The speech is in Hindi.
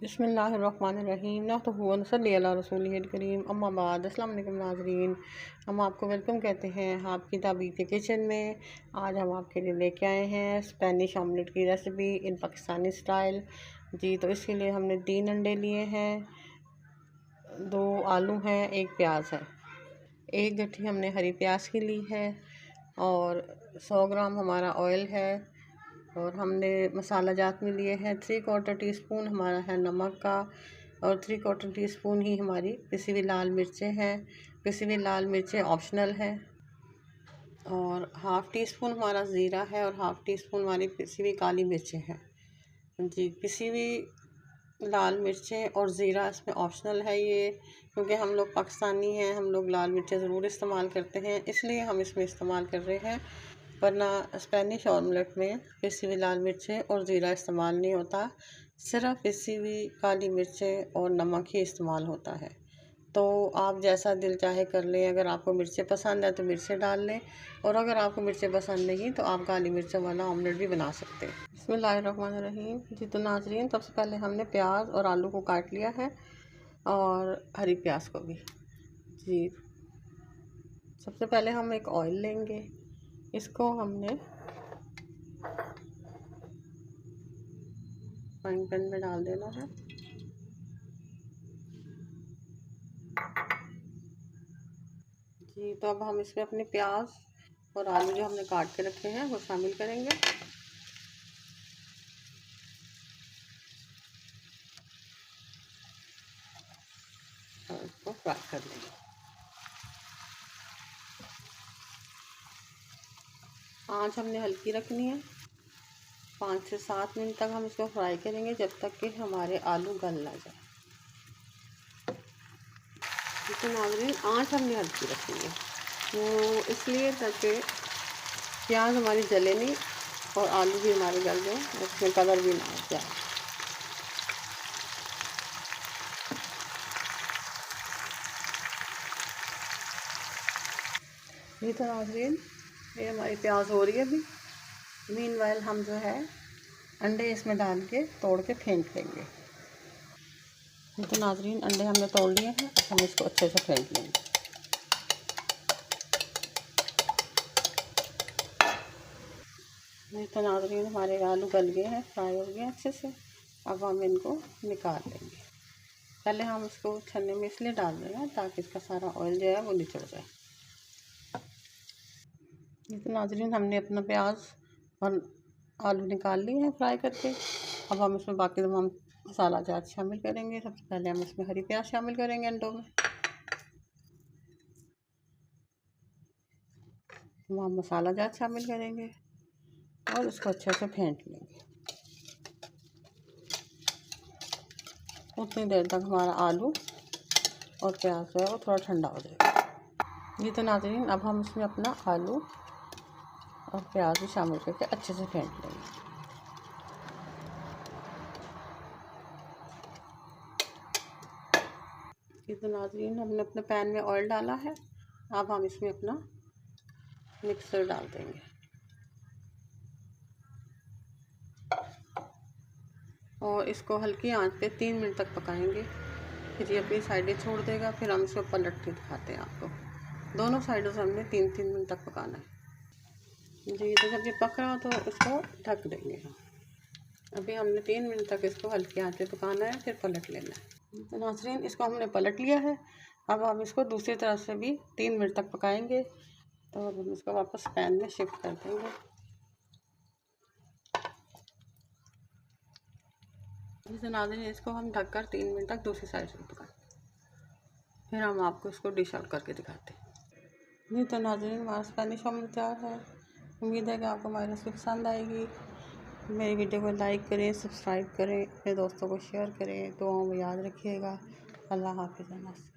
बिस्मिल्लाहिर्रहमानिर्रहीम नहमदुहु नसल्ली अला रसूलिहिल करीम अम्मा बाद। अस्सलाम वालेकुम नाज़रीन, हम आपको वेलकम कहते हैं आपकी दादी के किचन में। आज हम आपके लिए लेके आए हैं स्पेनिश ऑमलेट की रेसिपी इन पाकिस्तानी स्टाइल जी। तो इसके लिए हमने 3 अंडे लिए हैं, 2 आलू हैं, 1 प्याज है, 1 गट्ठी हमने हरी प्याज की ली है और 100 ग्राम हमारा ऑयल है। और हमने मसाला जात में लिए हैं 3/4 टीस्पून हमारा है नमक का और 3/4 टीस्पून ही हमारी पिसी हुई लाल मिर्चें हैं। पिसी हुई लाल मिर्चें ऑप्शनल है। और हाफ़ टी स्पून हमारा ज़ीरा है और हाफ़ टी स्पून हमारी पिसी हुई काली मिर्चें हैं जी। पिसी हुई लाल मिर्चें और ज़ीरा इसमें ऑप्शनल है ये, क्योंकि हम लोग पाकिस्तानी हैं, हम लोग लाल मिर्चें ज़रूर इस्तेमाल करते हैं, इसलिए हम इसमें इस्तेमाल कर रहे हैं। वरना स्पेनिश ऑमलेट में पिसी हुई लाल मिर्चें और ज़ीरा इस्तेमाल नहीं होता, सिर्फ पिसी हुई काली मिर्चें और नमक ही इस्तेमाल होता है। तो आप जैसा दिल चाहे कर लें। अगर आपको मिर्चें पसंद है तो मिर्चें डाल लें, और अगर आपको मिर्चें पसंद नहीं तो आप काली मिर्चों वाला ऑमलेट भी बना सकते हैं। बिस्मिल्लाहिर्रहमानिर्रहीम जी। तो नाज़रीन, सबसे पहले हमने प्याज और आलू को काट लिया है और हरी प्याज को भी जी। सबसे पहले हम एक ऑयल लेंगे, इसको हमने फ्राइंग पैन में डाल देना है जी। तो अब हम इसमें अपने प्याज और आलू जो हमने काट के रखे हैं वो शामिल करेंगे और इसको फ्राई कर लेंगे। आंच हमने हल्की रखनी है। 5 से 7 मिनट तक हम इसको फ्राई करेंगे, जब तक कि हमारे आलू गल ना जाए। तो नाज़रीन, आंच हमने हल्की रखनी है, वो इसलिए ताकि प्याज हमारी जले नहीं और आलू भी हमारे गल जाए, उसमें कलर भी ना आ जाए। ये तो नाज़रीन, ये हमारी प्याज हो रही है अभी। मीनवाइल हम जो है अंडे इसमें डाल के तोड़ के फेंक लेंगे। ये तो नाज़रीन, अंडे हमने तोड़ लिए हैं, हम इसको अच्छे से फेंक लेंगे। ये तो नाज़रीन, हमारे आलू गल गए हैं, फ्राई हो गए अच्छे से। अब हम इनको निकाल लेंगे। पहले हम इसको छन्ने में इसलिए डाल रहे हैं ताकि इसका सारा ऑयल जो है वो निचड़ जाए। ये तो नाज़रीन, हमने अपना प्याज और आलू निकाल लिए हैं फ्राई करके। अब हम इसमें बाकी तमाम मसाला जात शामिल करेंगे। सबसे पहले हम इसमें हरी प्याज शामिल करेंगे अंडों में। हम मसाला जात शामिल करेंगे और इसको अच्छे से फेंट लेंगे। उतनी देर तक हमारा आलू और प्याज जो है वो थोड़ा ठंडा हो जाएगा। ये तो नाज़रीन, अब हम इसमें अपना आलू और प्याज भी शामिल करके अच्छे से फेंट लेंगे। ये तो नाज़रीन, हमने अपने पैन में ऑयल डाला है। अब हम इसमें अपना मिक्सर डाल देंगे और इसको हल्की आंच पे 3 मिनट तक पकाएंगे। फिर ये अपनी साइडें छोड़ देगा, फिर हम इसको पलट के दिखाते हैं आपको। दोनों साइडों से हमने 3-3 मिनट तक पकाना है जी। तो जब ये पक रहा तो इसको ढक देंगे हम। अभी हमने 3 मिनट तक इसको हल्की आंच पे पकाना है, फिर पलट लेना है। तो नाज़रीन, इसको हमने पलट लिया है। अब हम इसको दूसरी तरफ से भी 3 मिनट तक पकाएंगे। तो अब हम इसको वापस पैन में शिफ्ट कर देंगे। जैसे नाज़रीन, इसको हम ढककर 3 मिनट तक दूसरी साइड से पकाएं, फिर हम आपको इसको डिश आउट करके दिखाते हैं। जी तो नाज़रीन, हमारा स्पेनिश ऑमलेट तैयार है। उम्मीद है कि आपको हमारी रेसिपी पसंद आएगी। मेरी वीडियो को लाइक करें, सब्सक्राइब करें, अपने दोस्तों को शेयर करें, दुआओं में याद रखिएगा। अल्लाह हाफ़िज़।